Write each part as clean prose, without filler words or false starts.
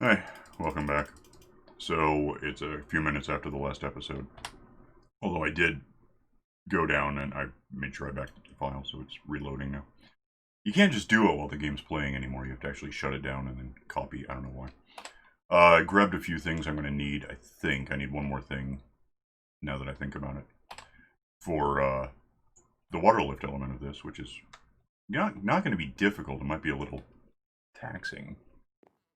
Hi, welcome back. So, it's a few minutes after the last episode. Although I did go down and I made sure I backed up the file, so it's reloading now. You can't just do it while the game's playing anymore. You have to actually shut it down and then copy. I don't know why. I grabbed a few things I'm going to need. I think I need one more thing, now that I think about it, for the Waterlift element of this, which is not going to be difficult. It might be a little taxing.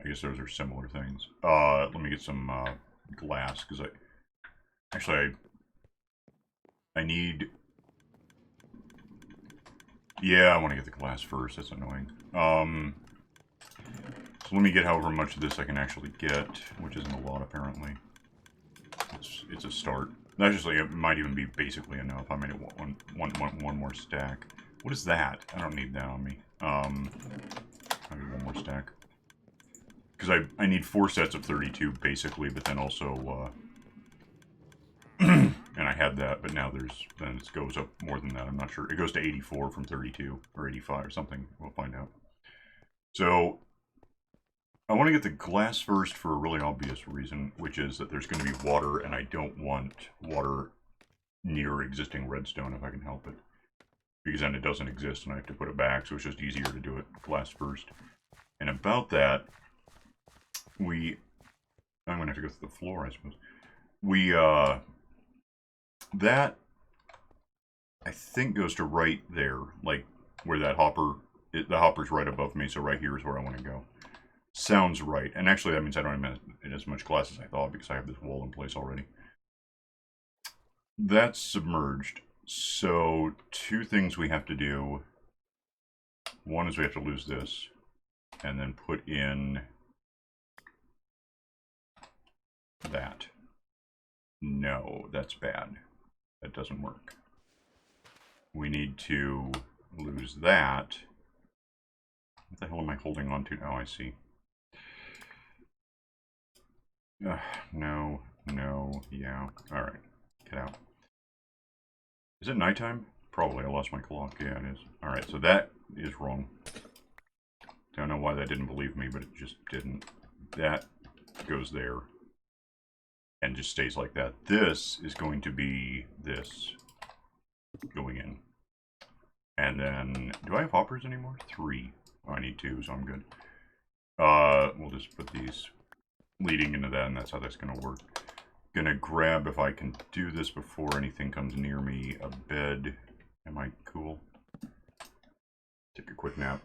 I guess those are similar things. Let me get some glass, because I need... Yeah, I want to get the glass first. That's annoying. So let me get however much of this I can actually get, which isn't a lot, apparently. It's a start. Actually, it might even be basically enough. I might want one more stack. What is that? I don't need that on me. Maybe one more stack. Because I need 4 sets of 32, basically, but then also, and I had that, but now then it goes up more than that, I'm not sure. It goes to 84 from 32, or 85, or something, we'll find out. So, I want to get the glass first for a really obvious reason, which is that there's going to be water, and I don't want water near existing redstone if I can help it. Because then it doesn't exist, and I have to put it back, so it's just easier to do it glass first. And about that... I'm gonna have to go through the floor, I suppose. That, I think, goes to right there, like, where that hopper, the hopper's right above me, so right here is where I want to go. Sounds right, and actually that means I don't have as much glass as I thought, because I have this wall in place already. That's submerged, so 2 things we have to do. One is we have to lose this, and then put in... that. No, that's bad. That doesn't work. We need to lose that. What the hell am I holding on to? Oh, I see. No, yeah. Alright, get out. Is it nighttime? Probably, I lost my clock. Yeah, it is. Alright, so that is wrong. Don't know why that didn't believe me, but it just didn't. That goes there. And just stays like that. This is going to be this going in. And then, do I have hoppers anymore? 3. Oh, I need 2, so I'm good. We'll just put these leading into that, and that's how that's going to work. Gonna grab, if I can do this before anything comes near me, a bed. Am I cool? Take a quick nap.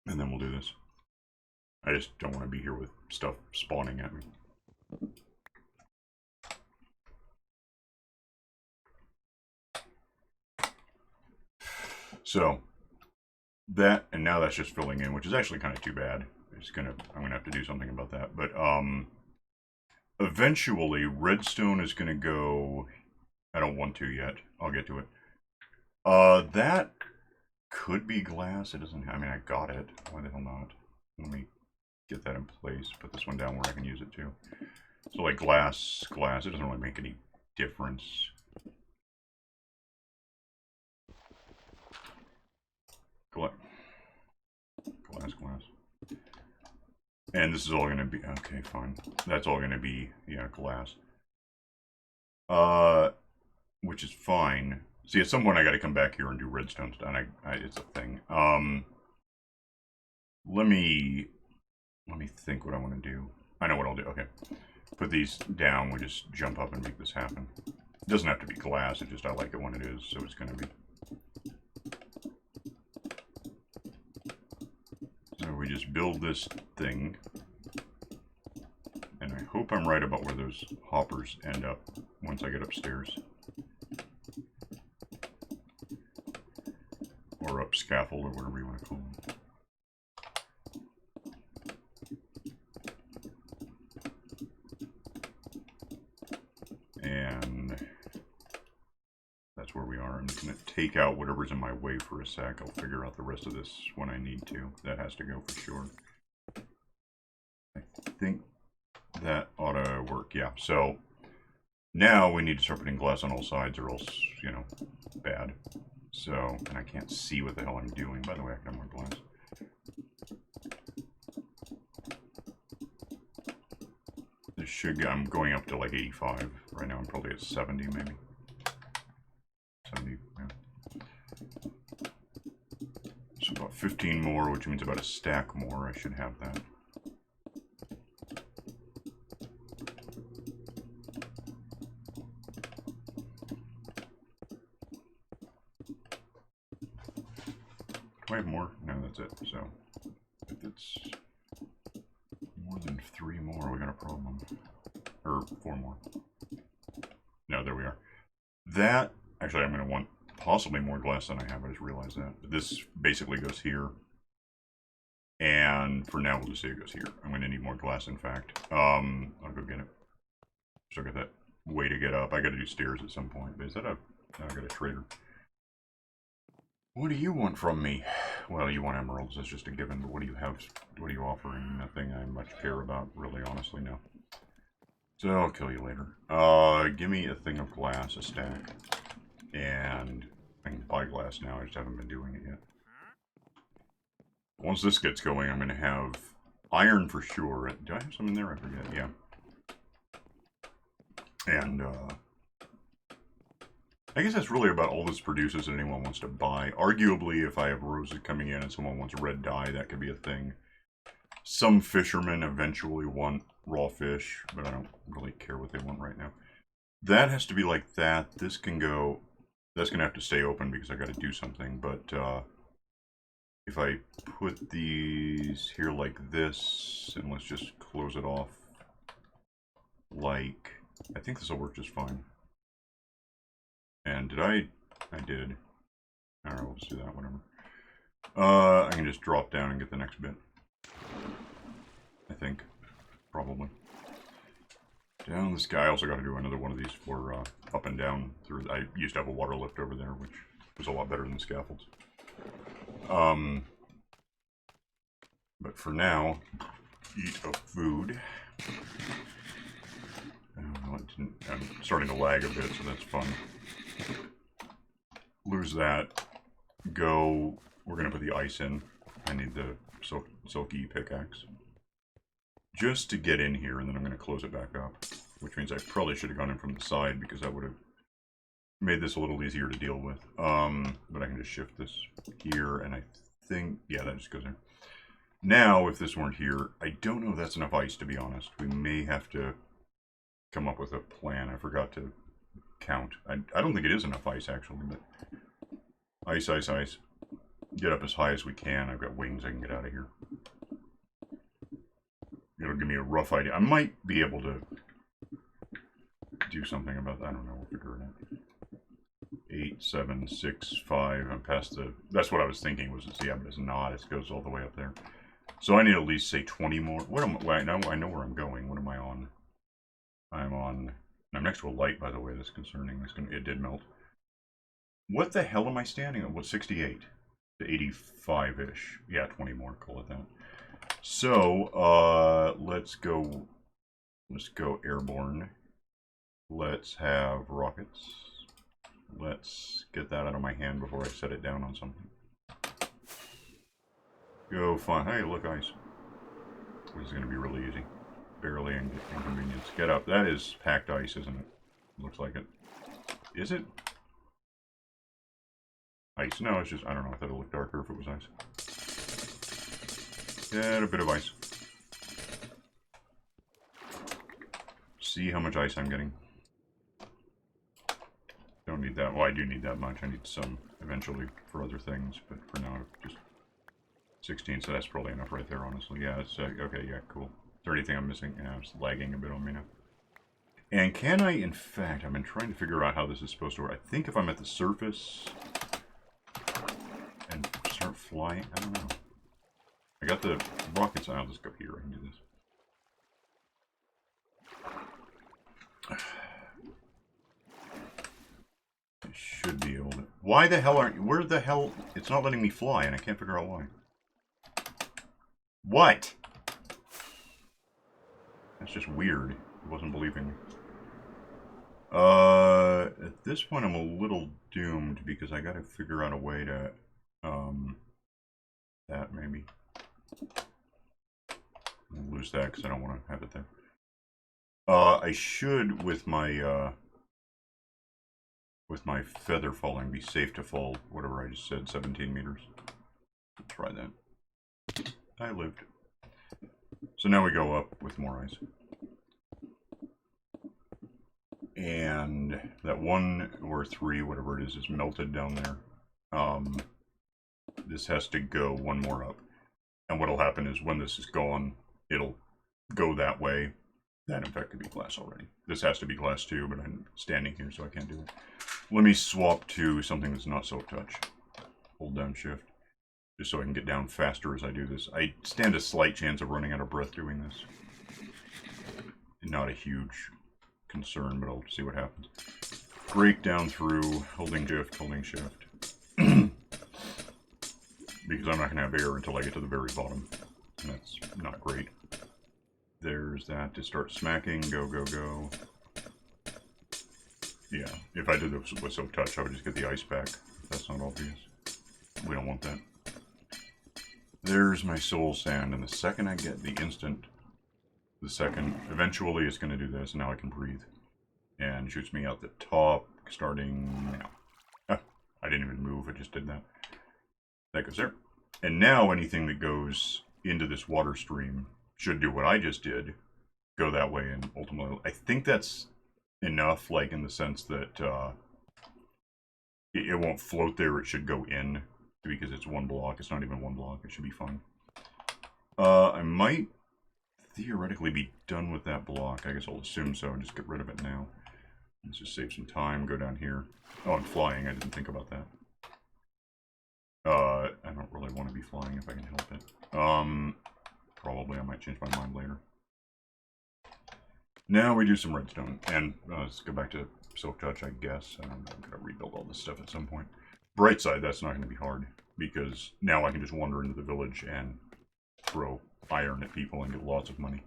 And then we'll do this. I just don't want to be here with stuff spawning at me. So that, and now that's just filling in, which is actually kind of too bad. I'm gonna have to do something about that. But eventually redstone is gonna go. I don't want to yet. I'll get to it. That could be glass. It doesn't. I mean, I got it. Why the hell not? Let me get that in place. Put this one down where I can use it too. So like glass. It doesn't really make any difference. Glass. And this is all going to be... Okay, fine. That's all going to be, yeah, glass. Which is fine. See, at some point I got to come back here and do redstone stuff. It's a thing. Let me think what I want to do. I know what I'll do. Okay. Put these down. We just jump up and make this happen. It doesn't have to be glass. It just, I like it when it is. So it's going to be... So we just build this thing. And I hope I'm right about where those hoppers end up once I get upstairs. Or up scaffold, or whatever you want to call it. And that's where we are. I'm just going to take out whatever's in my way for a sec. I'll figure out the rest of this when I need to. That has to go for sure. I think that ought to work, yeah. So now we need to start putting glass on all sides or else, you know, bad. So, and I can't see what the hell I'm doing. By the way, I can have more glass. This should, I'm going up to like 85. Right now I'm probably at 70 maybe. 70, yeah. So about 15 more, which means about a stack more. I should have that. Do I have more? No, that's it. So if it's more than 3 more, we got a problem. Or 4 more. No, there we are. That, actually I'm going to want possibly more glass than I have. I just realized that. But this basically goes here. And for now, we'll just say it goes here. I'm going to need more glass, in fact. I'll go get it. Still got that way to get up. I got to do stairs at some point. But is that a... No, I got a trader. What do you want from me? Well, you want emeralds. That's just a given. But what do you have? What are you offering? Nothing I much care about, really, honestly, no. So I'll kill you later. Give me a thing of glass, a stack. And I can buy glass now. I just haven't been doing it yet. Once this gets going, I'm going to have iron for sure. Do I have some in there? I forget. Yeah. And, I guess that's really about all this produces that anyone wants to buy. Arguably, if I have roses coming in and someone wants red dye, that could be a thing. Some fishermen eventually want raw fish, but I don't really care what they want right now. That has to be like that. This can go... That's going to have to stay open because I got to do something, but, if I put these here like this, and let's just close it off like... I think this will work just fine. And did I did. Alright, we'll just do that, whatever. I can just drop down and get the next bit. I think. Probably. Down this guy. I also got to do another one of these for up and down. Through. I used to have a water lift over there, which was a lot better than the scaffolds. But for now, eat a food. I'm starting to lag a bit, so that's fun. Lose that. Go. We're going to put the ice in. I need the silky pickaxe. Just to get in here, and then I'm going to close it back up. Which means I probably should have gone in from the side, because that would have made this a little easier to deal with. But I can just shift this here, and I think... Yeah, that just goes in. Now, if this weren't here, I don't know if that's enough ice, to be honest. We may have to come up with a plan. I forgot to count. I don't think it is enough ice, actually, but... Ice, ice, ice. Get up as high as we can. I've got wings. I can get out of here. It'll give me a rough idea. I might be able to do something about that. I don't know. We'll figure it out. 8, 7, 6, 5. I'm past the... That's what I was thinking was, yeah, but it's not. It goes all the way up there. So I need at least, say, 20 more. What am I... I know where I'm going. What am I on? I'm next to a light, by the way. That's concerning. It did melt. What the hell am I standing at? What, 68? To 85-ish. Yeah, 20 more. Call it that. So, let's go airborne. Let's have rockets. Let's get that out of my hand before I set it down on something. Go find... Hey, look, ice. This is going to be really easy. Barely inconvenience. Get up. That is packed ice, isn't it? Looks like it. Is it? Ice. No, it's just... I don't know. I thought it looked darker if it was ice. Get a bit of ice. See how much ice I'm getting. Don't need that. Well, I do need that much. I need some eventually for other things, but for now, just 16, so that's probably enough right there, honestly. Yeah, it's okay, yeah, cool. Is there anything I'm missing? Yeah, it's lagging a bit on me now. And can I, in fact, I've been trying to figure out how this is supposed to work. I think if I'm at the surface and start flying, I don't know. I got the rockets. I'll just go here. I can do this. I should be able to... Why the hell aren't you... Where the hell... It's not letting me fly, and I can't figure out why. What? That's just weird. It wasn't believing me. At this point, I'm a little doomed, because I gotta figure out a way to... that, maybe. I'll lose that, because I don't want to have it there. I should, with my feather falling, be safe to fall, whatever I just said, 17 meters. Let's try that. I lived. So now we go up with more ice. And that 1 or 3, whatever it is melted down there. This has to go 1 more up. And what'll happen is when this is gone, it'll go that way. That in fact could be glass already. This has to be glass too, but I'm standing here so I can't do it. Let me swap to something that's not soft touch. Hold down shift. Just so I can get down faster as I do this. I stand a slight chance of running out of breath doing this. Not a huge concern, but I'll see what happens. Break down through, holding shift, because I'm not going to have air until I get to the very bottom, and that's not great. There's that to start smacking, go, go, go. Yeah, if I did this with soap touch, I would just get the ice pack. That's not obvious. We don't want that. There's my soul sand, and the second I get eventually it's going to do this, and now I can breathe. And shoots me out the top, starting now. Ah, I didn't even move, I just did that. That goes there. And now anything that goes into this water stream should do what I just did, go that way, and ultimately, I think that's enough, like in the sense that it won't float there, it should go in, because it's 1 block. It's not even 1 block, it should be fine. I might theoretically be done with that block. I guess I'll assume so and just get rid of it now. Let's just save some time, go down here. Oh, I'm flying, I didn't think about that. I don't really want to be flying if I can help it. Probably I might change my mind later. Now we do some redstone, and let's go back to silk touch, I guess. I'm gonna rebuild all this stuff at some point. Bright side, that's not gonna be hard, because now I can just wander into the village and throw iron at people and get lots of money.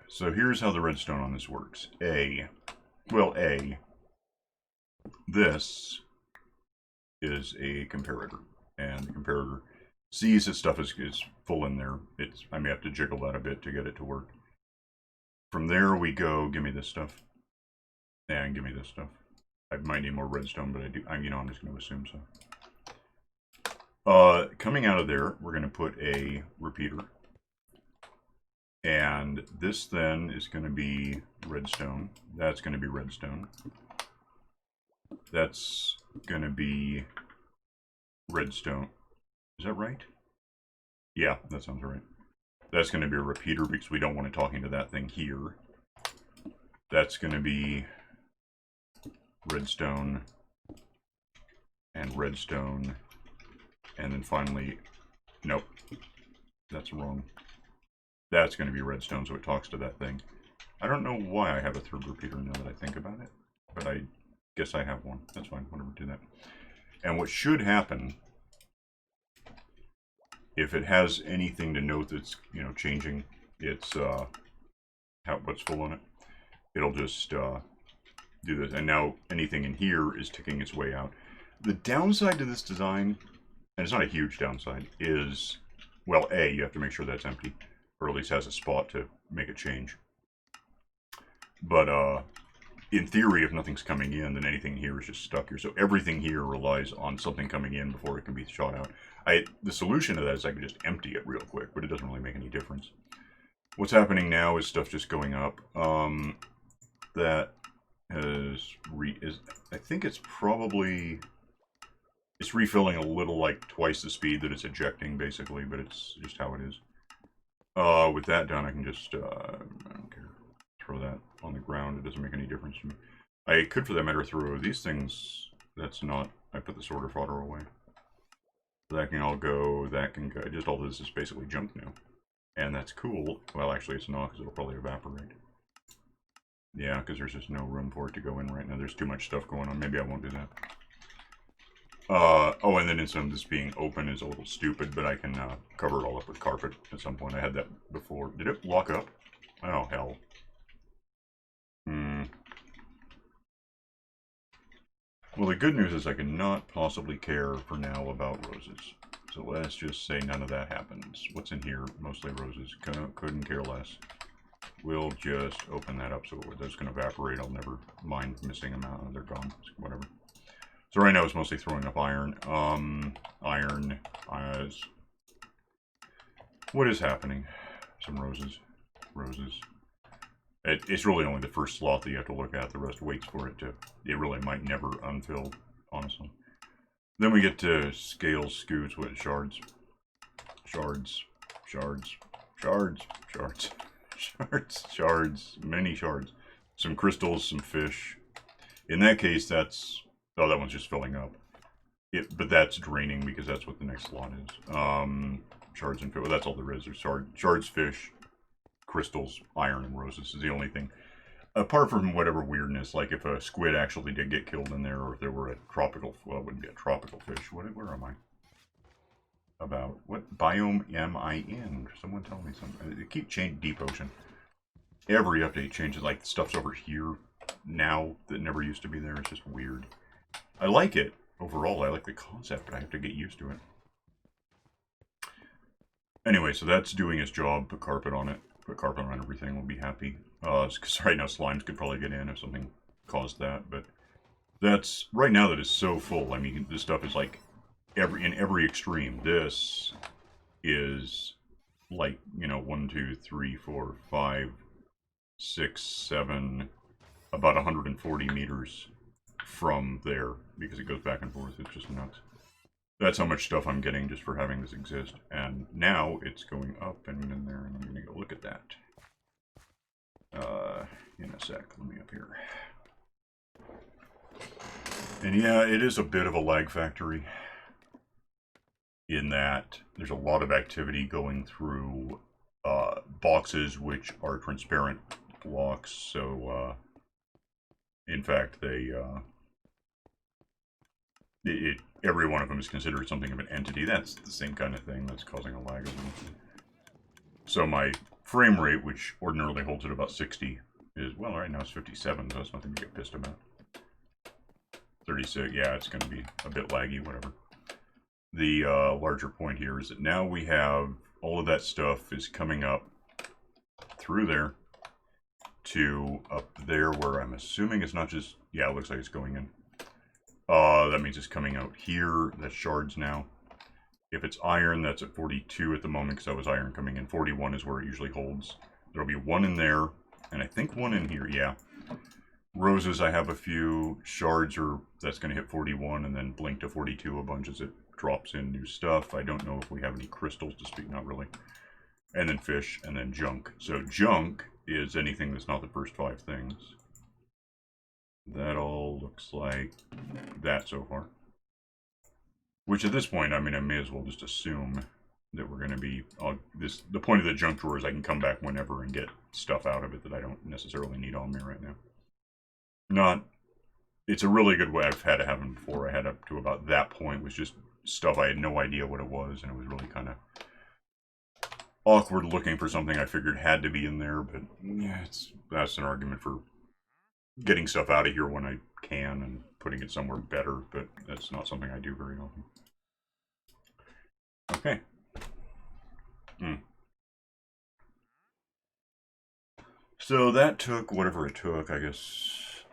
So here's how the redstone on this works. This is a comparator, and the comparator sees that stuff is full in there. I may have to jiggle that a bit to get it to work. From there we go, give me this stuff, and give me this stuff. I might need more redstone, but I'm just going to assume so. Coming out of there, we're going to put a repeater. And this then is going to be redstone. That's going to be redstone. That's going to be redstone. Is that right? Yeah, that sounds right. That's going to be a repeater because we don't want it talking to that thing here. That's going to be redstone and redstone. And then finally, nope, that's wrong. That's going to be redstone, so it talks to that thing. I don't know why I have a 3rd repeater now that I think about it, but I guess I have one. That's fine, whatever, do that. And what should happen, if it has anything to note that's, changing its, what's full on it, it'll just do this. And now anything in here is ticking its way out. The downside to this design, and it's not a huge downside, is, well, you have to make sure that's empty, or at least has a spot to make a change. But in theory, if nothing's coming in, then anything here is just stuck here. So everything here relies on something coming in before it can be shot out. The solution to that is I can just empty it real quick, but it doesn't really make any difference. What's happening now is stuff just going up. That I think it's probably... It's refilling a little like twice the speed that it's ejecting, basically, but it's just how it is. With that done, I can just, I don't care, throw that on the ground. It doesn't make any difference to me. I could, for that matter, throw these things. That's not, I put the sorter fodder away. That can all go, that can go, just all this is basically junk now. And that's cool. Well, actually it's not, because it'll probably evaporate. Yeah, because there's just no room for it to go in right now. There's too much stuff going on. Maybe I won't do that. Oh, and then instead of this being open is a little stupid, but I can cover it all up with carpet at some point. I had that before. Did it lock up? Oh, hell. Well, the good news is I cannot possibly care for now about roses. So let's just say none of that happens. What's in here? Mostly roses. Couldn't care less. We'll just open that up so those can evaporate. I'll never mind missing them out. They're gone. Whatever. So right now it's mostly throwing up iron. Iron. What is happening? Some roses. Roses. It's really only the first slot that you have to look at. The rest waits for it to... It really might never unfill, honestly. Then we get to scales, scoots, what, shards. Shards. Shards. Shards. Shards. Shards. Shards. Many shards. Some crystals, some fish. In that case, that's... Oh, that one's just filling up. But that's draining because that's what the next slot is. Shards and fish. Well, that's all there is. There's shards, fish, crystals, iron, and roses is the only thing. Apart from whatever weirdness, like if a squid actually did get killed in there, or if there were a tropical, well, it wouldn't be a tropical fish. Where am I? About what biome am I in? Someone tell me something. It keeps changing. Deep ocean. Every update changes. Like stuff's over here now that never used to be there. It's just weird. I like it overall. I like the concept, but I have to get used to it. Anyway, so that's doing its job. Put carpet on it. Put carpet on everything. We'll be happy. Because right now slimes could probably get in if something caused that. But that's right now that is so full. I mean, this stuff is like in every extreme. This is like, you know, 1, 2, 3, 4, 5, 6, 7, about 140 meters from there because it goes back and forth. It's just nuts. That's how much stuff I'm getting just for having this exist. And now it's going up and in there, and I'm going to go look at that. In a sec. Let me up here. And yeah, it is a bit of a lag factory in that there's a lot of activity going through boxes which are transparent blocks. So, in fact, every one of them is considered something of an entity. That's the same kind of thing that's causing a lag. So my frame rate, which ordinarily holds at about 60, is, well, right now it's 57, so that's nothing to get pissed about. 36, yeah, it's going to be a bit laggy, whatever. The larger point here is that now we have all of that stuff is coming up through there to up there where I'm assuming it's not just, yeah, it looks like it's going in. That means it's coming out here. That's shards now. If it's iron, that's at 42 at the moment because that was iron coming in. 41 is where it usually holds. There'll be one in there, and I think one in here, yeah. Roses, I have a few. Shards that's going to hit 41 and then blink to 42 a bunch as it drops in new stuff. I don't know if we have any crystals to speak, not really. And then fish, and then junk. So junk is anything that's not the first 5 things. That all looks like that so far. Which at this point, I mean, I may as well just assume that we're going to be... the point of the junk drawer is I can come back whenever and get stuff out of it that I don't necessarily need on me right now. It's a really good way. I've had it happen before. I had up to about that point was just stuff I had no idea what it was, and it was really kind of awkward looking for something I figured had to be in there, but yeah, that's an argument for getting stuff out of here when I can and putting it somewhere better, but that's not something I do very often. Okay. So that took whatever it took, I guess.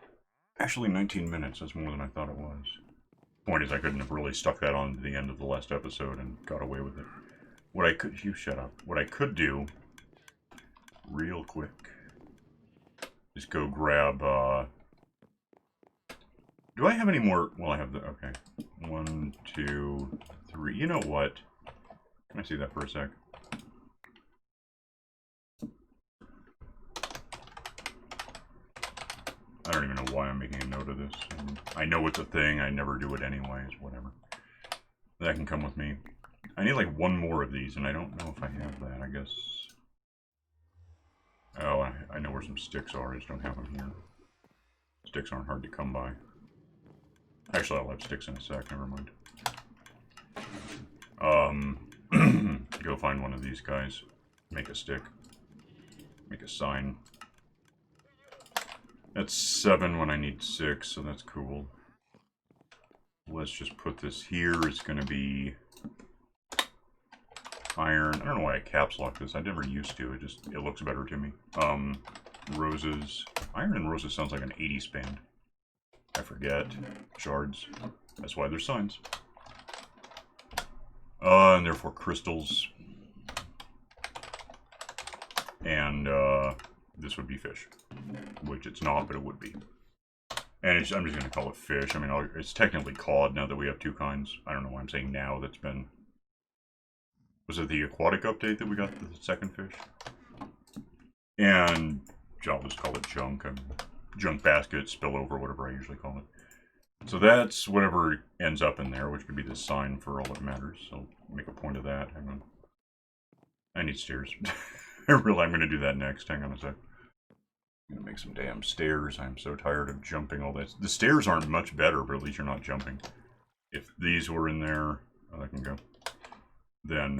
Actually, 19 minutes. That's more than I thought it was. Point is, I couldn't have really stuck that on to the end of the last episode and got away with it. What I could... You shut up. What I could do, real quick, is go grab, do I have any more? Well, I have the... Okay. 1, 2, 3. You know what? Can I see that for a sec? I don't even know why I'm making a note of this. I know it's a thing. I never do it anyways. Whatever. That can come with me. I need like one more of these, and I don't know if I have that. I guess... Oh, I know where some sticks are. I just don't have them here. Sticks aren't hard to come by. Actually, I'll have sticks in a sec. Never mind. Go find one of these guys. Make a stick. Make a sign. That's 7 when I need 6, so that's cool. Let's just put this here. It's going to be Iron. I don't know why I caps lock this. I never used to. It looks better to me. Roses. Iron and roses sounds like an 80s band. I forget. Shards. That's why there's signs. And therefore crystals. And this would be fish. Which it's not, but it would be. And I'm just going to call it fish. I mean, it's technically cod now that we have two kinds. I don't know why I'm saying now. That's been... Was it the aquatic update that we got the second fish? And I'll just call it junk. Junk basket, spillover, whatever I usually call it. So that's whatever ends up in there, which could be the sign for all that matters. So make a point of that. Hang on. I need stairs. I'm going to do that next. Hang on a sec. I'm going to make some damn stairs. I'm so tired of jumping all this. The stairs aren't much better, but at least you're not jumping. If these were in there, I can go. Then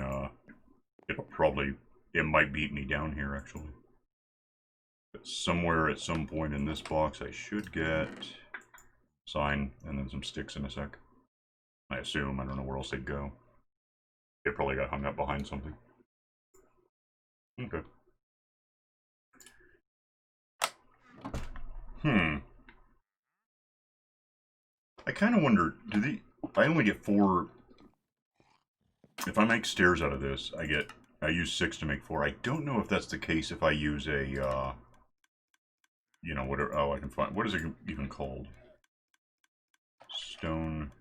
it might beat me down here, actually. But somewhere at some point in this box, I should get sign and then some sticks in a sec. I assume. I don't know where else they'd go. They probably got hung up behind something. Okay. I kind of wonder, I only get 4... If I make stairs out of this, I use 6 to make 4. I don't know if that's the case if I use a, you know, whatever, I can find, what is it even called? Stone,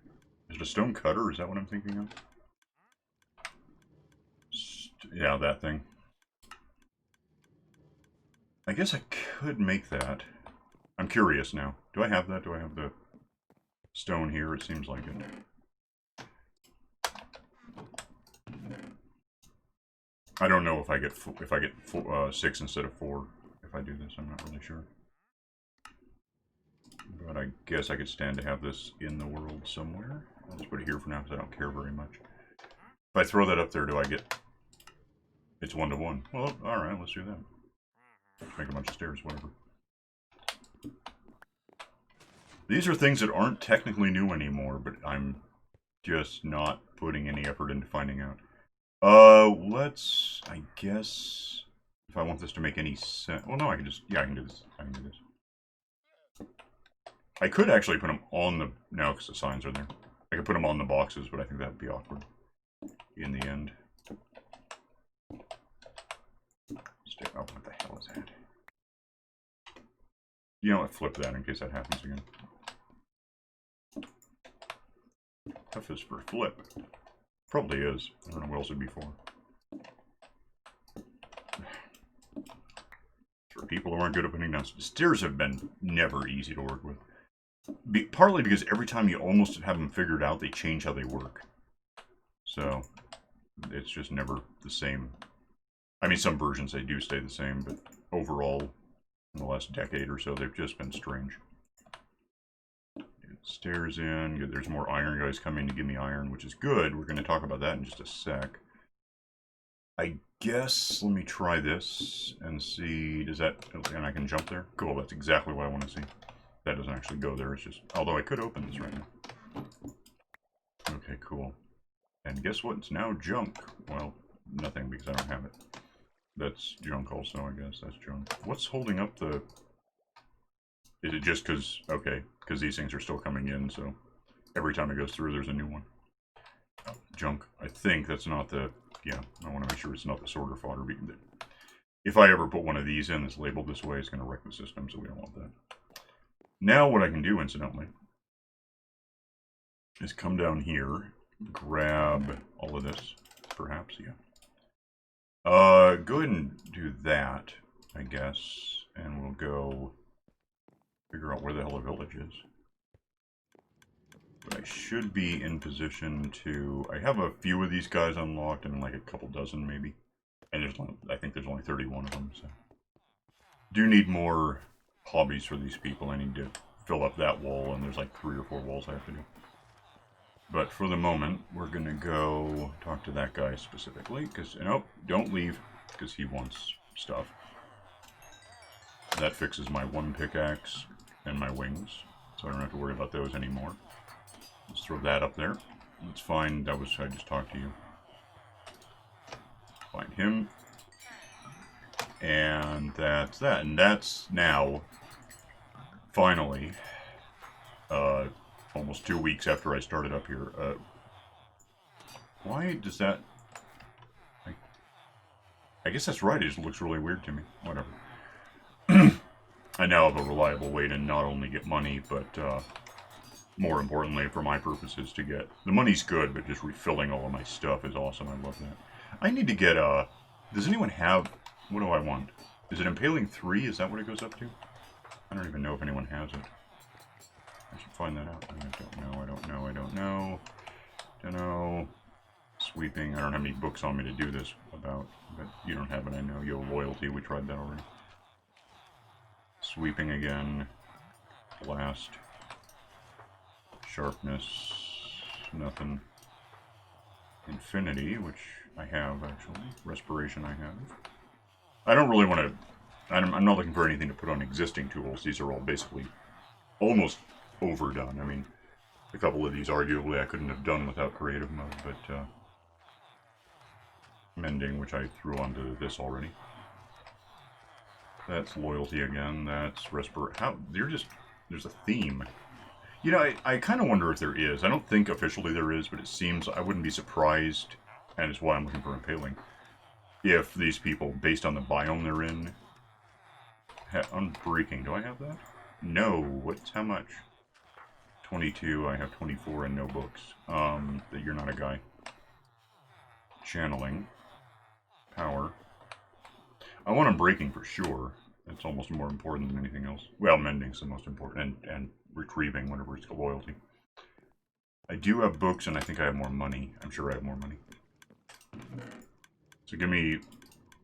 is it a stone cutter? Is that what I'm thinking of? Yeah, that thing. I guess I could make that. I'm curious now. Do I have that? Do I have the stone here? It seems like it. I don't know if I get 6 instead of 4 if I do this. I'm not really sure. But I guess I could stand to have this in the world somewhere. I'll just put it here for now because I don't care very much. If I throw that up there, do I get... It's 1 to 1. Well, alright, let's do that. Let's make a bunch of stairs, whatever. These are things that aren't technically new anymore, but I'm just not putting any effort into finding out. I guess, if I want this to make any sense, well, no, I can just, yeah, I can do this, I could actually put them on the, no, because the signs are there. I could put them on the boxes, but I think that would be awkward in the end. Oh, what the hell is that? You know what, flip that in case that happens again. F is for flip. Probably is. I don't know what else it'd be for. For people who aren't good at putting down stairs have been never easy to work with. Partly because every time you almost have them figured out, they change how they work. So, it's just never the same. I mean, some versions they do stay the same, but overall, in the last decade or so, they've just been strange. Stairs in. Good. There's more iron guys coming to give me iron, which is good. We're going to talk about that in just a sec. I guess, let me try this and see, does that, and I can jump there? Cool, that's exactly what I want to see. That doesn't actually go there, it's just, although I could open this right now. Okay, cool. And guess what, it's now junk. Well, nothing because I don't have it. That's junk also, I guess, that's junk. What's holding up the... Is it just because, okay, because these things are still coming in, so every time it goes through, there's a new one. Oh, junk. I think that's not the, yeah, I want to make sure it's not the sorter fodder. If I ever put one of these in that's labeled this way, it's going to wreck the system, so we don't want that. Now what I can do, incidentally, is come down here, grab all of this, perhaps, yeah. Go ahead and do that, I guess, and we'll go... figure out where the hell the village is. But I should be in position to... I have a few of these guys unlocked, I mean like a couple dozen maybe. And there's only, I think there's only 31 of them, so... Do need more hobbies for these people. I need to fill up that wall, and there's like 3 or 4 walls I have to do. But for the moment, we're gonna go talk to that guy specifically, because, nope, don't leave, because he wants stuff. That fixes my 1 pickaxe and my wings, so I don't have to worry about those anymore. Let's throw that up there. Let's find, that was, I just talked to you. Find him. And that's that. And that's now, finally, almost 2 weeks after I started up here. Why does that... I guess that's right, it just looks really weird to me. Whatever. I now have a reliable way to not only get money, but more importantly, for my purposes, to get... The money's good, but just refilling all of my stuff is awesome. I love that. I need to get, does anyone have... What do I want? Is it Impaling 3? Is that what it goes up to? I don't even know if anyone has it. I should find that out. I don't know, I don't know, I don't know. Don't know. Sweeping. I don't have any books on me to do this about, but you don't have it, I know. Yo, loyalty, we tried that already. Sweeping again. Blast. Sharpness. Nothing. Infinity, which I have, actually. Respiration I have. I don't really want to... I'm not looking for anything to put on existing tools. These are all basically almost overdone. I mean, a couple of these, arguably, I couldn't have done without creative mode, but... Mending, which I threw onto this already. That's loyalty again. That's respiration. How... They're just... There's a theme. You know, I kind of wonder if there is. I don't think officially there is, but it seems... I wouldn't be surprised, and it's why I'm looking for Impaling, if these people, based on the biome they're in... Unbreaking. Do I have that? No. What's how much? 22. I have 24 and no books. That you're not a guy. Channeling. Power. I want Unbreaking for sure. That's almost more important than anything else. Well, Mending's the most important. And retrieving, whatever it's called, loyalty. I do have books, and I think I have more money. I'm sure I have more money. So give me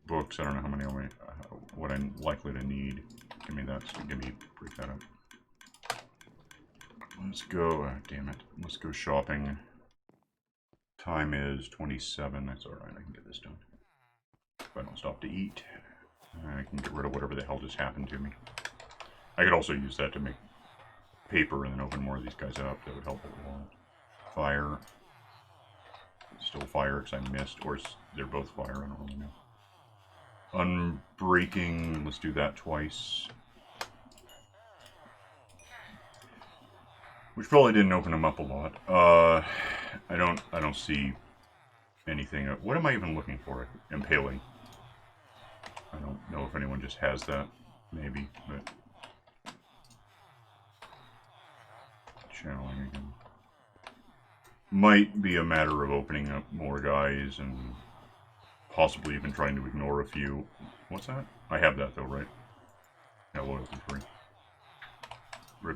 books. I don't know how many what I'm likely to need. Give me that. So give me, break that up. Let's go. Damn it. Let's go shopping. Time is 27. That's alright. I can get this done. If I don't stop to eat, I can get rid of whatever the hell just happened to me. I could also use that to make paper and then open more of these guys up. That would help a lot. Fire. Still fire because I missed. Or they're both fire. I don't really know. Unbreaking. Let's do that twice. Which probably didn't open them up a lot. I don't see anything. What am I even looking for? Impaling. I don't know if anyone just has that. Maybe, but... Channeling again. Might be a matter of opening up more guys and possibly even trying to ignore a few. What's that? I have that though, right? Yeah, loyalty free.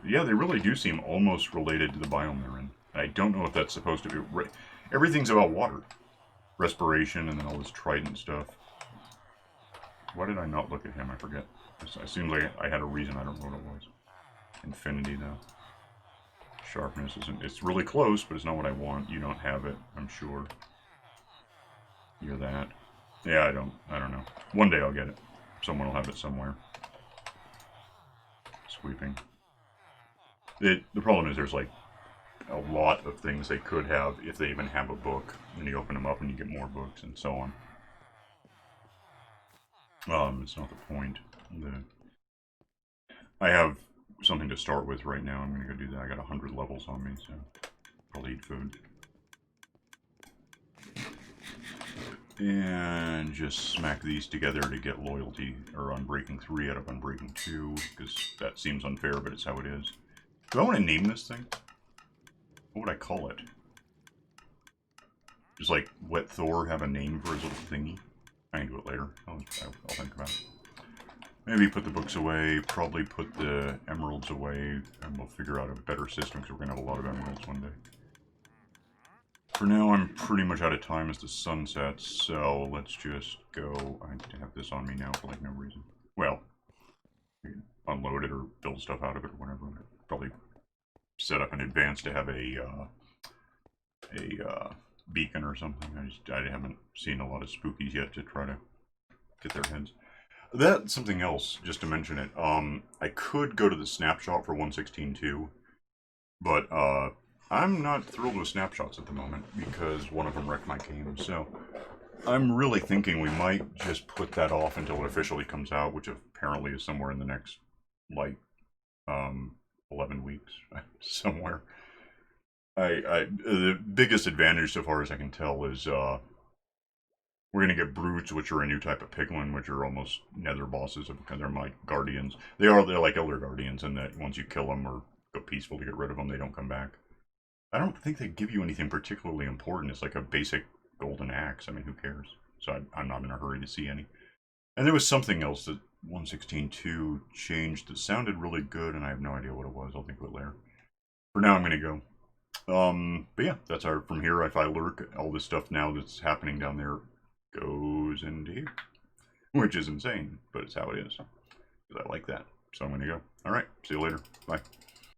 Yeah, they really do seem almost related to the biome they're in. I don't know if that's supposed to be... Everything's about water. Respiration and then all this trident stuff. Why did I not look at him? I forget. It seems like I had a reason. I don't know what it was. Infinity, though. Sharpness isn't... It's really close, but it's not what I want. You don't have it, I'm sure. You're that. Yeah, I don't know. One day I'll get it. Someone will have it somewhere. Sweeping. The problem is there's like a lot of things they could have if they even have a book. And you open them up and you get more books and so on. It's not the point. I have something to start with right now. I'm going to go do that. I got 100 levels on me, so I'll eat food. And just smack these together to get loyalty, or Unbreaking 3 out of Unbreaking 2, because that seems unfair, but it's how it is. Do I want to name this thing? What would I call it? Just like let Thor have a name for his little thingy? I can do it later. I'll think about it. Maybe put the books away, probably put the emeralds away, and we'll figure out a better system, because we're going to have a lot of emeralds one day. For now, I'm pretty much out of time as the sun sets, so let's just go. I have this on me now for like no reason. Well, unload it or build stuff out of it or whatever. Probably set up in advance to have a beacon or something. I haven't seen a lot of spookies yet to try to get their heads. That's something else, just to mention it. I could go to the snapshot for 116.2, but I'm not thrilled with snapshots at the moment because one of them wrecked my game. So I'm really thinking we might just put that off until it officially comes out, which apparently is somewhere in the next, like, 11 weeks, somewhere. The biggest advantage, so far as I can tell, is we're gonna get brutes, which are a new type of piglin, which are almost nether bosses because they're like guardians. They're like elder guardians, in that once you kill them or go peaceful to get rid of them, they don't come back. I don't think they give you anything particularly important. It's like a basic golden axe. I mean, who cares? So I'm not in a hurry to see any. And there was something else that 116.2 changed that sounded really good, and I have no idea what it was. I'll think of it later. For now, I'm gonna go. But yeah, that's our from here. If I lurk, all this stuff now that's happening down there goes into here, which is insane, but it's how it is. Because I like that. So I'm gonna go. All right, see you later. Bye.